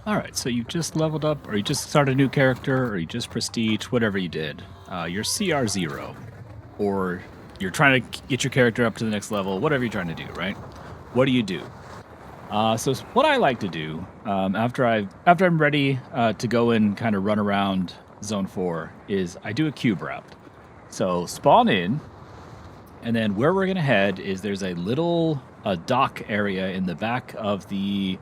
All right, so you just leveled up, or you just started a new character, or you just prestige, whatever you did. You're CR0, or you're trying to get your character up to the next level, whatever you're trying to do, right? What do? What I like to do after I'm ready to go and kind of run around Zone 4 is I do a cube route. So spawn in, and then where we're gonna head is there's a little dock area in the back of the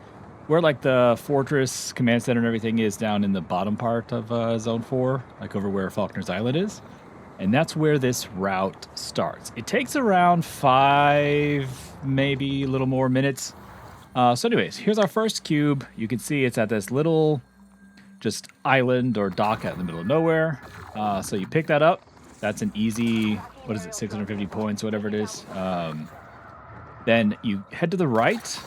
where like the fortress command center and everything is down in the bottom part of Zone 4, like over where Faulkner's Island is. And that's where this route starts. It takes around 5, maybe a little more minutes. Anyways, here's our first cube. You can see it's at this little just island or dock out in the middle of nowhere. So you pick that up. That's an easy, what is it, 650 points, whatever it is. Then you head to the right,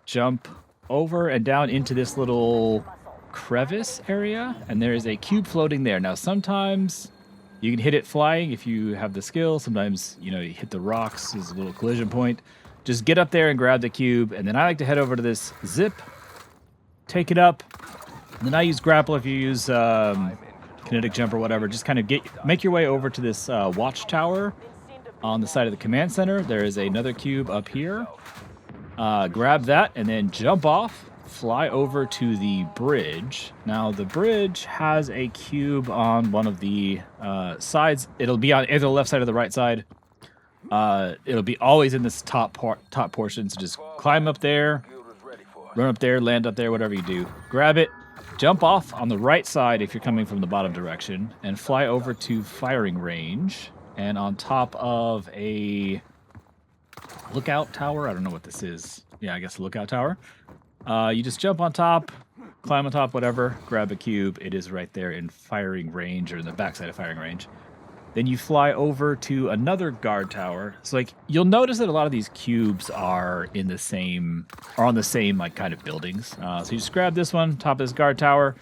jump over and down into this little crevice area, and there is a cube floating there. Now, sometimes you can hit it flying if you have the skill. Sometimes, you hit the rocks. There's a little collision point. Just get up there and grab the cube, and then I like to head over to this zip, take it up, and then I use grapple if you use kinetic jump or whatever. Just kind of make your way over to this watchtower on the side of the command center. There is another cube up here. Grab that and then jump off, fly over to the bridge. Now, the bridge has a cube on one of the sides. It'll be on either the left side or the right side. It'll be always in this top portion, so just climb up there, run up there, land up there, whatever you do. Grab it, jump off on the right side if you're coming from the bottom direction, and fly over to firing range. And on top of a lookout tower, I don't know what this is. Yeah, I guess a lookout tower. You just jump on top, climb on top, whatever, grab a cube. It is right there in firing range, or in the backside of firing range. Then you fly over to another guard tower. So like you'll notice that a lot of these cubes are on the same like kind of buildings. So you just grab this one, top of this guard tower.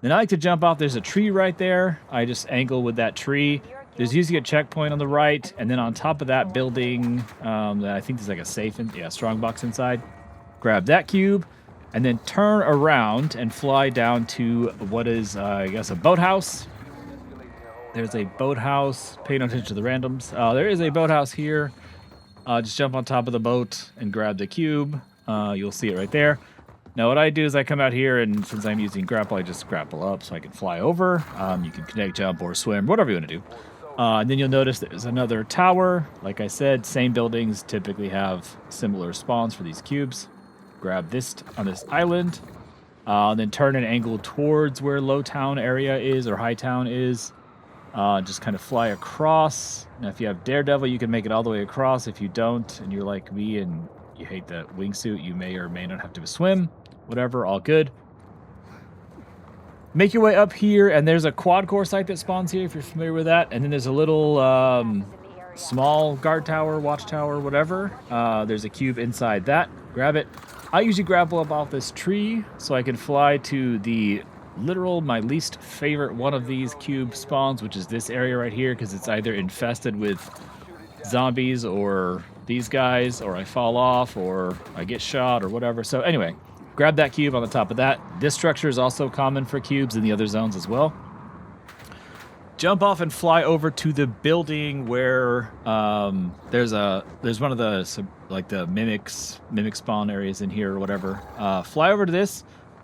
Then I like to jump off. There's a tree right there. I just angle with that tree. There's usually a checkpoint on the right, and then on top of that building, I think there's like a safe strong box inside. Grab that cube, and then turn around and fly down to what is I guess a boathouse. There's a boathouse. Pay no attention to the randoms. There is a boathouse here. Just jump on top of the boat and grab the cube. You'll see it right there. Now, what I do is I come out here, and since I'm using grapple, I just grapple up so I can fly over. You can kinetic jump or swim, whatever you want to do. And then you'll notice there's another tower. Like I said, same buildings typically have similar spawns for these cubes. Grab this on this island. Then turn and angle towards where Low Town area is or High Town is. Just kind of fly across. Now, if you have Daredevil, you can make it all the way across. If you don't, and you're like me and you hate the wingsuit, you may or may not have to swim. Whatever, all good. Make your way up here, and there's a quad core site that spawns here, if you're familiar with that. And then there's a little small guard tower, watch tower, whatever. There's a cube inside that. Grab it. I usually grapple up off this tree so I can fly to the my least favorite one of these cube spawns, which is this area right here, because it's either infested with zombies or these guys, or I fall off, or I get shot, or whatever. So anyway, grab that cube on the top of that. This structure is also common for cubes in the other zones as well. Jump off and fly over to the building where there's one of the like the mimic spawn areas in here or whatever. Fly over to this.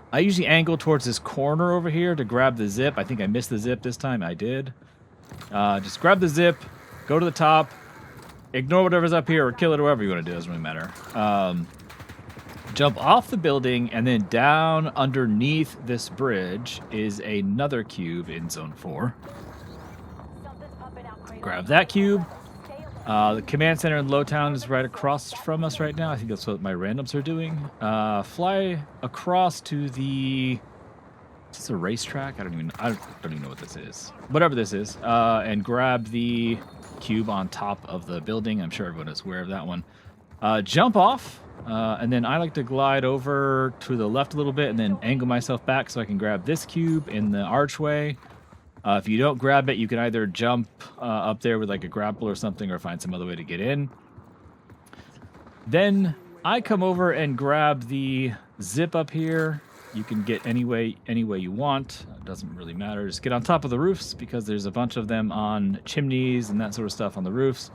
I usually angle towards this corner over here to grab the zip. I think I missed the zip this time. I did. Just grab the zip, go to the top, ignore whatever's up here, or kill it, or whatever you want to do. Doesn't really matter. Jump off the building, and then down underneath this bridge is another cube in Zone 4. Grab that cube. The command center in Lowtown is right across from us right now. I think that's what my randoms are doing. Fly across to the... Is this a racetrack? I don't even know what this is. Whatever this is. And grab the cube on top of the building. I'm sure everyone is aware of that one. Jump off. And then I like to glide over to the left a little bit and then angle myself back so I can grab this cube in the archway. If you don't grab it, you can either jump up there with like a grapple or something, or find some other way to get in. Then I come over and grab the zip up here. You can get any way you want. It doesn't really matter. Just get on top of the roofs because there's a bunch of them on chimneys and that sort of stuff on the roofs.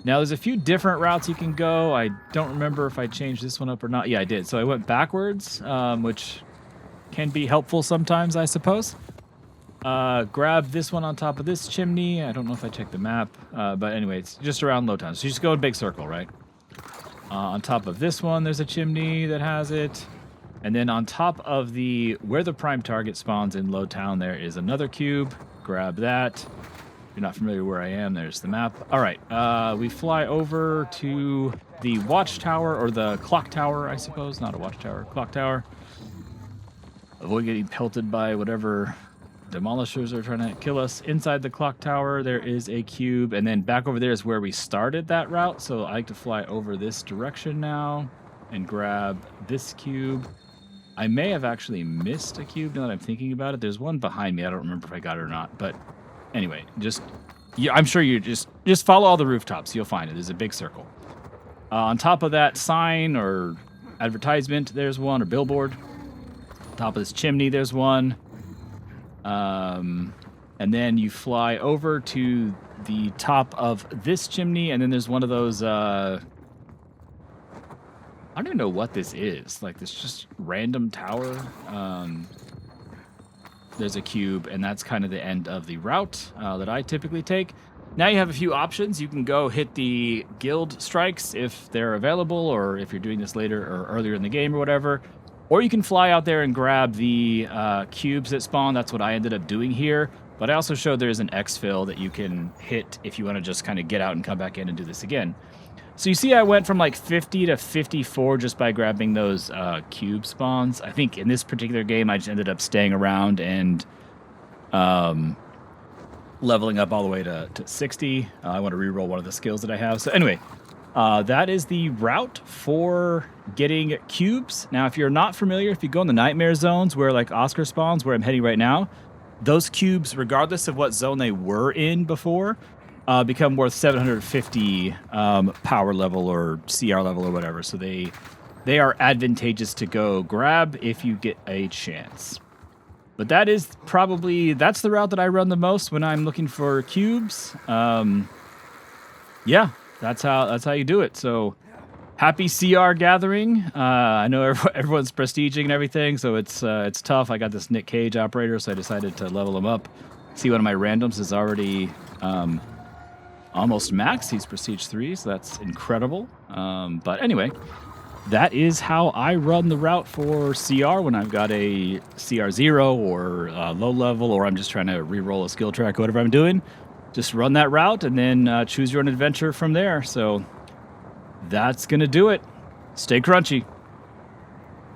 Now, there's a few different routes you can go. I don't remember if I changed this one up or not. Yeah, I did. So I went backwards, which can be helpful sometimes, I suppose. Grab this one on top of this chimney. I don't know if I checked the map, but anyway, it's just around low town. So you just go in big circle, right? On top of this one, there's a chimney that has it. And then on top of where the prime target spawns in low town, there is another cube. Grab that. If you're not familiar where I am, there's the map. All right, we fly over to the watchtower, or the clock tower, I suppose. Not a watchtower, clock tower. Avoid getting pelted by whatever demolishers are trying to kill us. Inside the clock tower, there is a cube, and then back over there is where we started that route. So I like to fly over this direction now and grab this cube. I may have actually missed a cube now that I'm thinking about it. There's one behind me. I don't remember if I got it or not, but anyway, I'm sure you just follow all the rooftops. You'll find it. There's a big circle. On top of that sign or advertisement, there's one, or billboard. On top of this chimney, there's one. And then you fly over to the top of this chimney, and then there's one of those, I don't even know what this is. Like, this just random tower. There's a cube, and that's kind of the end of the route that I typically take. Now you have a few options. You can go hit the guild strikes if they're available, or if you're doing this later or earlier in the game or whatever. Or you can fly out there and grab the cubes that spawn. That's what I ended up doing here. But I also showed there's an exfil that you can hit if you want to just kind of get out and come back in and do this again. So you see I went from like 50 to 54 just by grabbing those cube spawns. I think in this particular game I just ended up staying around and leveling up all the way to 60. I want to reroll one of the skills that I have. So anyway, that is the route for getting cubes. Now, if you're not familiar, if you go in the nightmare zones where like Oscar spawns, where I'm heading right now, those cubes, regardless of what zone they were in before, become worth 750 power level or CR level or whatever. So they are advantageous to go grab if you get a chance. But that's the route that I run the most when I'm looking for cubes. Yeah, that's how you do it. So happy CR gathering. I know everyone's prestiging and everything, so it's tough. I got this Nick Cage operator, so I decided to level him up. See, one of my randoms is already almost max. He's prestige 3, so that's incredible. But anyway, that is how I run the route for CR when I've got a CR0 or low level, or I'm just trying to re-roll a skill track, whatever I'm doing. Just run that route and then choose your own adventure from there. So that's going to do it. Stay crunchy.